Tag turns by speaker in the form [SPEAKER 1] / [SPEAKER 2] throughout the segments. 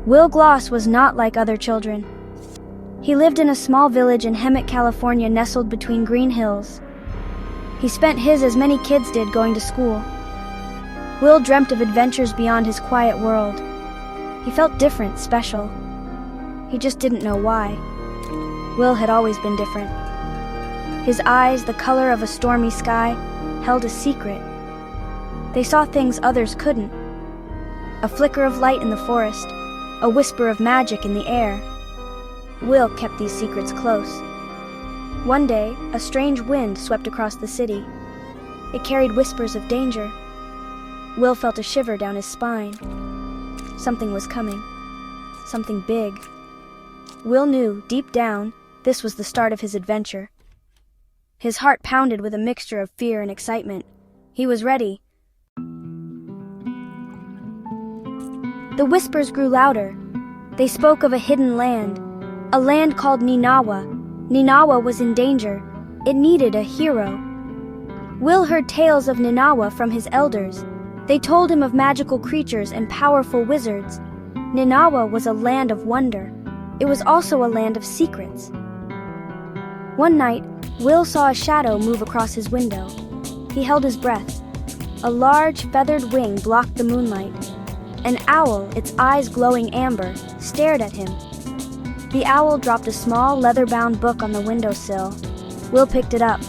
[SPEAKER 1] Will Gloss was not like other children. He lived in a small village in Hemet, California, nestled between green hills. He spent his as many kids did going to school. Will dreamt of adventures beyond his quiet world. He felt different, special. He just didn't know why. Will had always been different. His eyes, the color of a stormy sky, held a secret. They saw things others couldn't. A flicker of light in the forest, a whisper of magic in the air. Will kept these secrets close. One day, a strange wind swept across the city. It carried whispers of danger. Will felt a shiver down his spine. Something was coming. Something big. Will knew, deep down, this was the start of his adventure. His heart pounded with a mixture of fear and excitement. He was ready. The whispers grew louder. They spoke of a hidden land, a land called Ninawa. Ninawa was in danger. It needed a hero. Will heard tales of Ninawa from his elders. They told him of magical creatures and powerful wizards. Ninawa was a land of wonder. It was also a land of secrets. One night, Will saw a shadow move across his window. He held his breath. A large, feathered wing blocked the moonlight. An owl, its eyes glowing amber, stared at him. The owl dropped a small, leather-bound book on the windowsill. Will picked it up.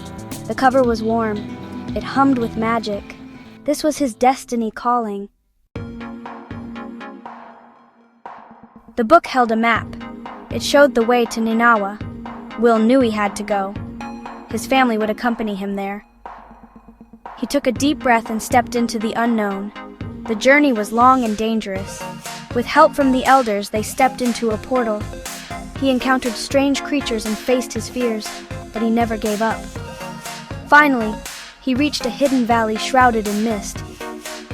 [SPEAKER 1] The cover was warm. It hummed with magic. This was his destiny calling. The book held a map. It showed the way to Ninawa. Will knew he had to go. His family would accompany him there. He took a deep breath and stepped into the unknown. The journey was long and dangerous. With help from the elders, they stepped into a portal. He encountered strange creatures and faced his fears, but he never gave up. Finally, he reached a hidden valley shrouded in mist.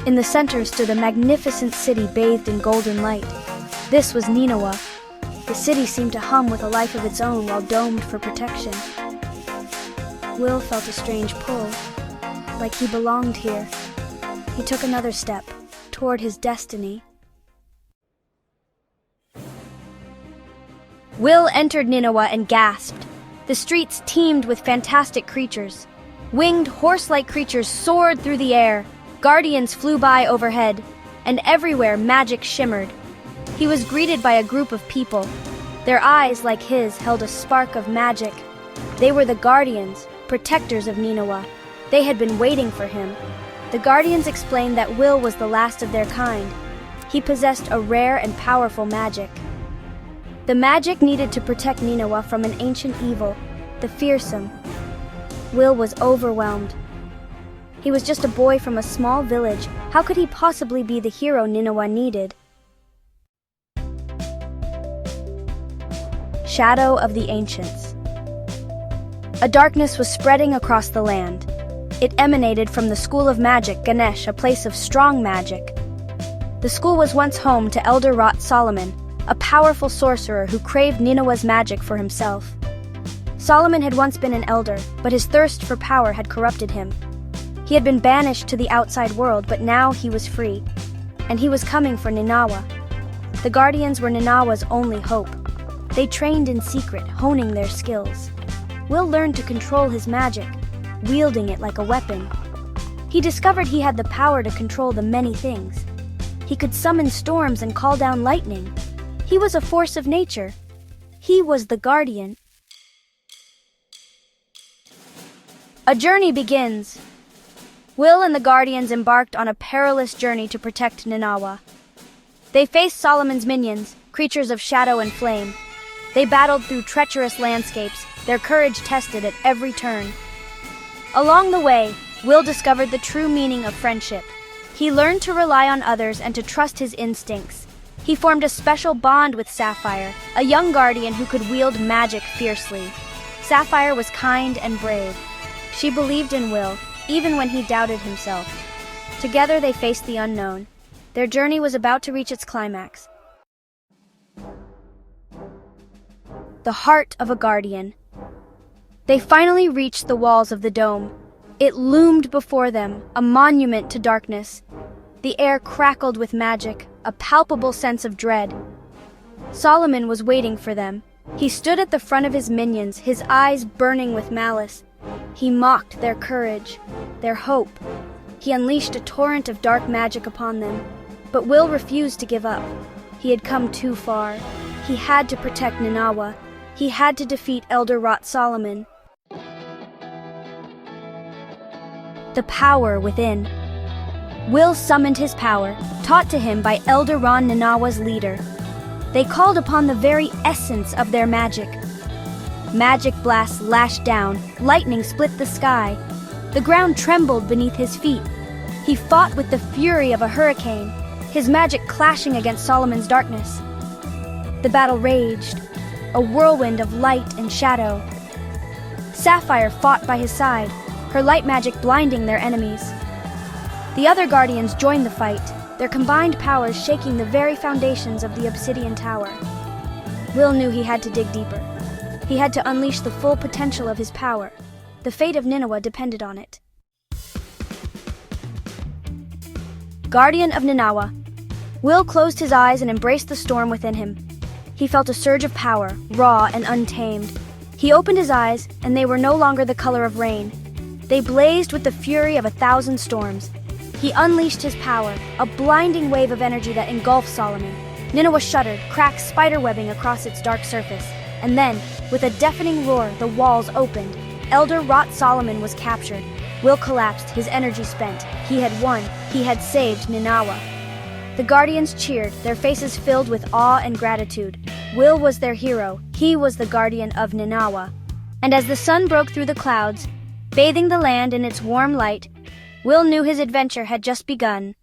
[SPEAKER 1] In the center stood a magnificent city bathed in golden light. This was Ninawa. The city seemed to hum with a life of its own while domed for protection. Will felt a strange pull, like he belonged here. He took another step toward his destiny. Will entered Ninawa and gasped. The streets teemed with fantastic creatures. Winged, horse-like creatures soared through the air. Guardians flew by overhead, and everywhere magic shimmered. He was greeted by a group of people. Their eyes, like his, held a spark of magic. They were the Guardians, protectors of Ninawa. They had been waiting for him. The Guardians explained that Will was the last of their kind. He possessed a rare and powerful magic. The magic needed to protect Ninawa from an ancient evil, the fearsome. Will was overwhelmed. He was just a boy from a small village. How could he possibly be the hero Ninawa needed? Shadow of the Ancients. A darkness was spreading across the land. It emanated from the School of Magic, Ganesh, a place of strong magic. The school was once home to Elder Rot Solomon, a powerful sorcerer who craved Ninawa's magic for himself. Solomon had once been an elder, but his thirst for power had corrupted him. He had been banished to the outside world, but now he was free, and he was coming for Ninawa. The Guardians were Ninawa's only hope. They trained in secret, honing their skills. Will learned to control his magic, wielding it like a weapon. He discovered he had the power to control the many things. He could summon storms and call down lightning. He was a force of nature. He was the Guardian. A journey begins. Will and the Guardians embarked on a perilous journey to protect Ninawa. They faced Solomon's minions, creatures of shadow and flame. They battled through treacherous landscapes, their courage tested at every turn. Along the way, Will discovered the true meaning of friendship. He learned to rely on others and to trust his instincts. He formed a special bond with Sapphire, a young guardian who could wield magic fiercely. Sapphire was kind and brave. She believed in Will, even when he doubted himself. Together they faced the unknown. Their journey was about to reach its climax. The heart of a guardian. They finally reached the walls of the dome. It loomed before them, a monument to darkness. The air crackled with magic, a palpable sense of dread. Solomon was waiting for them. He stood at the front of his minions, his eyes burning with malice. He mocked their courage, their hope. He unleashed a torrent of dark magic upon them. But Will refused to give up. He had come too far. He had to protect Ninawa. He had to defeat Elder Rot Solomon. The power within. Will summoned his power, taught to him by Elder Ron Ninawa's leader. They called upon the very essence of their magic. Magic blasts lashed down, lightning split the sky. The ground trembled beneath his feet. He fought with the fury of a hurricane, his magic clashing against Solomon's darkness. The battle raged, a whirlwind of light and shadow. Sapphire fought by his side, her light magic blinding their enemies. The other guardians joined the fight, their combined powers shaking the very foundations of the obsidian tower. Will knew he had to dig deeper. He had to unleash the full potential of his power. The fate of Ninawa depended on it. Guardian of Ninawa. Will closed his eyes and embraced the storm within him. He felt a surge of power, raw and untamed. He opened his eyes, and they were no longer the color of rain. They blazed with the fury of 1,000 storms. He unleashed his power, a blinding wave of energy that engulfed Solomon. Ninawa shuddered, cracked spiderwebbing across its dark surface. And then, with a deafening roar, the walls opened. Elder Rot Solomon was captured. Will collapsed, his energy spent. He had won. He had saved Ninawa. The guardians cheered, their faces filled with awe and gratitude. Will was their hero. He was the guardian of Ninawa. And as the sun broke through the clouds, bathing the land in its warm light, Will knew his adventure had just begun.